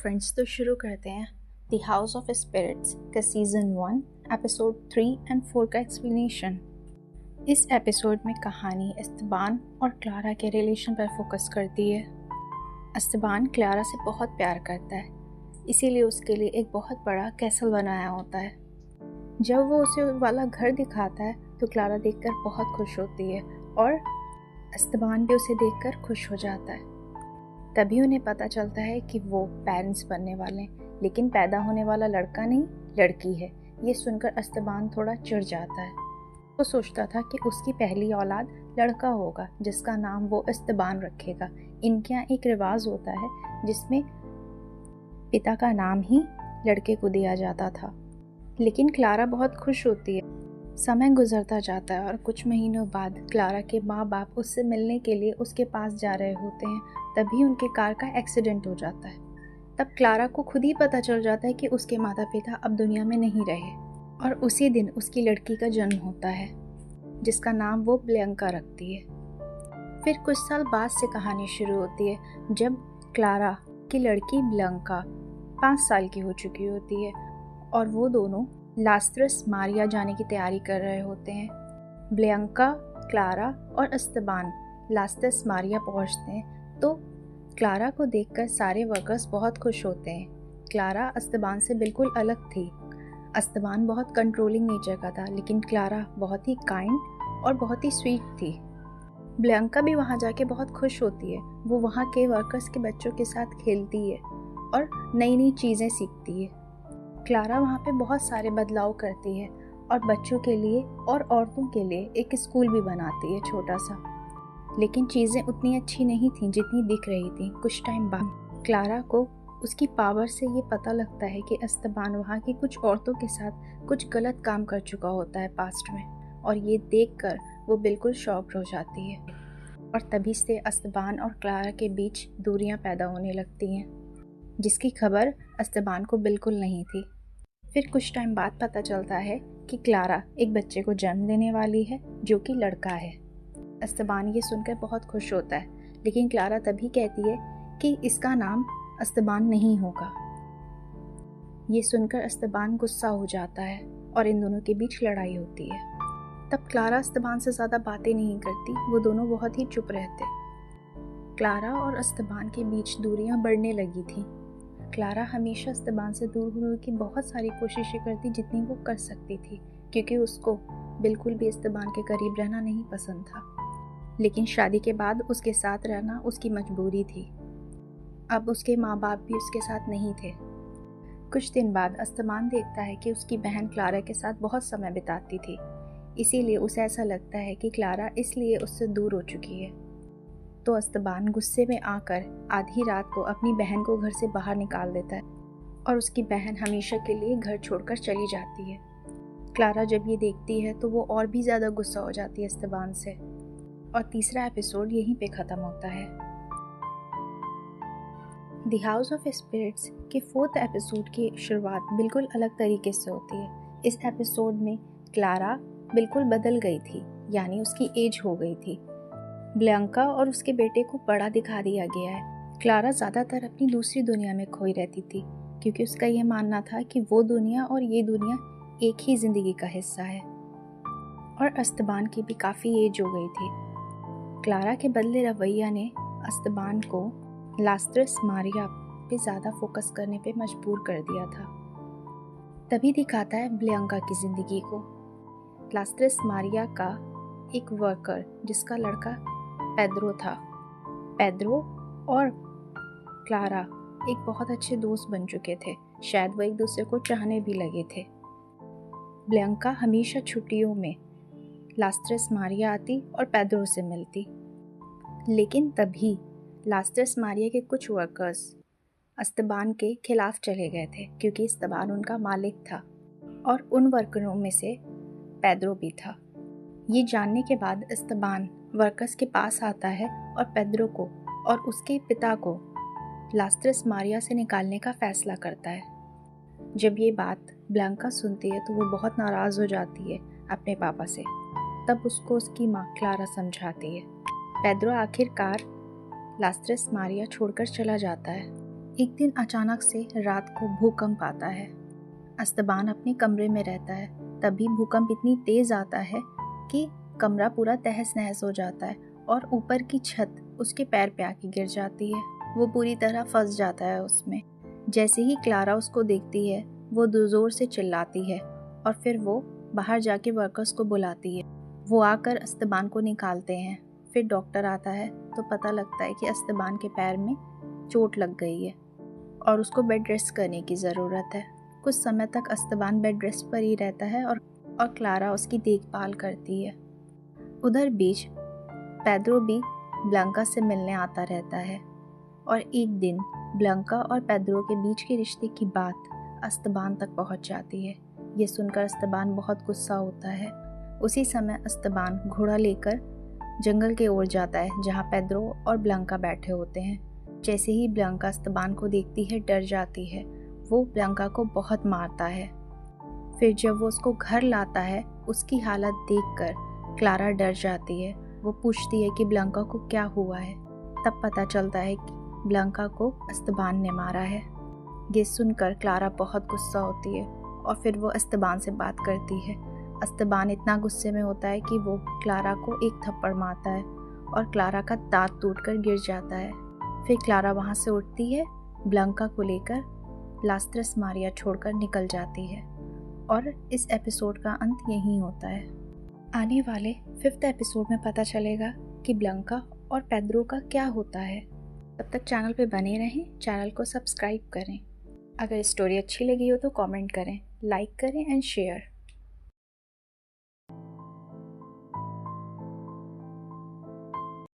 Friends, तो शुरू करते हैं द हाउस ऑफ स्पिरिट्स का सीज़न 1 एपिसोड 3 और 4 का एक्सप्लेनेशन। इस एपिसोड में कहानी एस्तेबान और क्लारा के रिलेशन पर फोकस करती है। एस्तेबान क्लारा से बहुत प्यार करता है, इसीलिए उसके लिए एक बहुत बड़ा कैसल बनाया होता है। जब वो उसे वाला घर दिखाता है तो क्लारा देखकर बहुत खुश होती है और एस्तेबान भी उसे देखकर खुश हो जाता है। तभी उन्हें पता चलता है कि वो पेरेंट्स बनने वाले हैं, लेकिन पैदा होने वाला लड़का नहीं, लड़की है। ये सुनकर एस्तेबान थोड़ा चिढ़ जाता है। वो सोचता था कि उसकी पहली औलाद लड़का होगा जिसका नाम वो एस्तेबान रखेगा। इनके यहाँ एक रिवाज होता है जिसमें पिता का नाम ही लड़के को दिया जाता था। लेकिन क्लारा बहुत खुश होती है। समय गुजरता जाता है और कुछ महीनों बाद क्लारा के माँ बाप उससे मिलने के लिए उसके पास जा रहे होते हैं। तभी उनके कार का एक्सीडेंट हो जाता है। तब क्लारा को खुद ही पता चल जाता है कि उसके माता पिता अब दुनिया में नहीं रहे और उसी दिन उसकी लड़की का जन्म होता है जिसका नाम वो ब्लैंका रखती है। फिर कुछ साल बाद से कहानी शुरू होती है जब क्लारा की लड़की ब्लैंका 5 साल की हो चुकी होती है और वो दोनों लास्त्रस मारिया जाने की तैयारी कर रहे होते हैं। ब्लैंका, क्लारा और एस्तेबान लास्त्रस मारिया पहुंचते हैं तो क्लारा को देखकर सारे वर्कर्स बहुत खुश होते हैं। क्लारा एस्तेबान से बिल्कुल अलग थी। एस्तेबान बहुत कंट्रोलिंग नेचर का था, लेकिन क्लारा बहुत ही काइंड और बहुत ही स्वीट थी। ब्लैंका भी वहाँ जाके बहुत खुश होती है। वो वहाँ के वर्कर्स के बच्चों के साथ खेलती है और नई नई चीज़ें सीखती है। क्लारा वहाँ पे बहुत सारे बदलाव करती है और बच्चों के लिए और औरतों के लिए एक स्कूल भी बनाती है छोटा सा। लेकिन चीज़ें उतनी अच्छी नहीं थीं जितनी दिख रही थी। कुछ टाइम बाद क्लारा को उसकी पावर से ये पता लगता है कि एस्तेबान वहाँ की कुछ औरतों के साथ कुछ गलत काम कर चुका होता है पास्ट में, और ये देखकर वो बिल्कुल शॉक्ड हो जाती है। और तभी से एस्तेबान और क्लारा के बीच दूरियां पैदा होने लगती हैं, जिसकी खबर एस्तेबान को बिल्कुल नहीं थी। फिर कुछ टाइम बाद पता चलता है कि क्लारा एक बच्चे को जन्म देने वाली है जो कि लड़का है। एस्तेबान ये सुनकर बहुत खुश होता है, लेकिन क्लारा तभी कहती है कि इसका नाम एस्तेबान नहीं होगा। ये सुनकर एस्तेबान गुस्सा हो जाता है और इन दोनों के बीच लड़ाई होती है। तब क्लारा एस्तेबान से ज़्यादा बातें नहीं करती, वो दोनों बहुत ही चुप रहते। क्लारा और एस्तेबान के बीच दूरियां बढ़ने लगी थी। क्लारा हमेशा एस्तेबान से दूर होने की बहुत सारी कोशिशें करती जितनी वो कर सकती थी, क्योंकि उसको बिल्कुल भी एस्तेबान के करीब रहना नहीं पसंद था। लेकिन शादी के बाद उसके साथ रहना उसकी मजबूरी थी। अब उसके माँ बाप भी उसके साथ नहीं थे। कुछ दिन बाद एस्तेबान देखता है कि उसकी बहन क्लारा के साथ बहुत समय बिताती थी, इसीलिए उसे ऐसा लगता है कि क्लारा इसलिए उससे दूर हो चुकी है। तो एस्तेबान गुस्से में आकर आधी रात को अपनी बहन को घर से बाहर निकाल देता है और उसकी बहन हमेशा के लिए घर छोड़कर चली जाती है। क्लारा जब ये देखती है तो वो और भी ज़्यादा गुस्सा हो जाती है एस्तेबान से, और तीसरा एपिसोड यहीं पे ख़त्म होता है। द हाउस ऑफ स्पिरिट्स के 4th एपिसोड की शुरुआत बिल्कुल अलग तरीके से होती है। इस एपिसोड में क्लारा बिल्कुल बदल गई थी, यानी उसकी एज हो गई थी। ब्लैंका और उसके बेटे को बड़ा दिखा दिया गया है। क्लारा ज़्यादातर अपनी दूसरी दुनिया में खोई रहती थी, क्योंकि उसका यह मानना था कि वो दुनिया और ये दुनिया एक ही ज़िंदगी का हिस्सा है। और एस्तेबान की भी काफ़ी एज हो गई थी। क्लारा के बदले रवैया ने एस्तेबान को लास्त्रस मारिया पे ज़्यादा फोकस करने पे मजबूर कर दिया था। तभी दिखाता है ब्लैंका की ज़िंदगी को। लास्त्रस मारिया का एक वर्कर जिसका लड़का पेड्रो था। पेड्रो और क्लारा एक बहुत अच्छे दोस्त बन चुके थे। शायद वो एक दूसरे को चाहने भी लगे थे। ब्लैंका हमेशा छुट्टियों में लास्त्रस मारिया आती और पेड्रो से मिलती। लेकिन तभी लास्त्रस मारिया के कुछ वर्कर्स एस्तेबान के खिलाफ चले गए थे, क्योंकि एस्तेबान उनका मालिक था और उन वर्करों में से पेड्रो भी था। ये जानने के बाद एस्तेबान वर्कर्स के पास आता है और पेड्रो को और उसके पिता को लास्त्रस मारिया से निकालने का फैसला करता है। जब ये बात ब्लैंका सुनती है तो वो बहुत नाराज़ हो जाती है अपने पापा से। तब उसको उसकी माँ क्लारा समझाती है। पेड्रो आखिरकार लास्त्रस मारिया छोड़कर चला जाता है। एक दिन अचानक से रात को भूकंप आता है। एस्तेबान अपने कमरे में रहता है। तभी भूकंप इतनी तेज आता है कि कमरा पूरा तहस नहस हो जाता है और ऊपर की छत उसके पैर पे आके गिर जाती है। वो पूरी तरह फंस जाता है उसमें। जैसे ही क्लारा उसको देखती है वो जोर से चिल्लाती है और फिर वो बाहर जाके वर्कर्स को बुलाती है। वो आकर एस्तेबान को निकालते हैं। फिर डॉक्टर आता है तो पता लगता है कि एस्तेबान के पैर में चोट लग गई है और उसको बेड रेस्ट करने की ज़रूरत है। कुछ समय तक एस्तेबान बेड रेस्ट पर ही रहता है और क्लारा उसकी देखभाल करती है। उधर बीच पेड्रो भी ब्लैंका से मिलने आता रहता है और एक दिन ब्लैंका और पेड्रो के बीच के रिश्ते की बात एस्तेबान तक पहुंच जाती है। ये सुनकर एस्तेबान बहुत गुस्सा होता है। उसी समय एस्तेबान घोड़ा लेकर जंगल के ओर जाता है जहां पेड्रो और ब्लैंका बैठे होते हैं। जैसे ही ब्लैंका एस्तेबान को देखती है डर जाती है। वो ब्लैंका को बहुत मारता है। फिर जब वो उसको घर लाता है उसकी हालत देखकर क्लारा डर जाती है। वो पूछती है कि ब्लैंका को क्या हुआ है। तब पता चलता है कि ब्लैंका को एस्तेबान ने मारा है। ये सुनकर क्लारा बहुत गुस्सा होती है और फिर वो एस्तेबान से बात करती है। एस्तेबान इतना गुस्से में होता है कि वो क्लारा को एक थप्पड़ मारता है और क्लारा का दांत टूटकर गिर जाता है। फिर क्लारा वहाँ से उठती है, ब्लैंका को लेकर लास त्रेस मारिया छोड़कर निकल जाती है और इस एपिसोड का अंत यहीं होता है। आने वाले 5th एपिसोड में पता चलेगा कि ब्लैंका और पेड्रो का क्या होता है। तब तक चैनल पे बने रहें, चैनल को सब्सक्राइब करें। अगर स्टोरी अच्छी लगी हो तो कमेंट करें, लाइक करें एंड शेयर।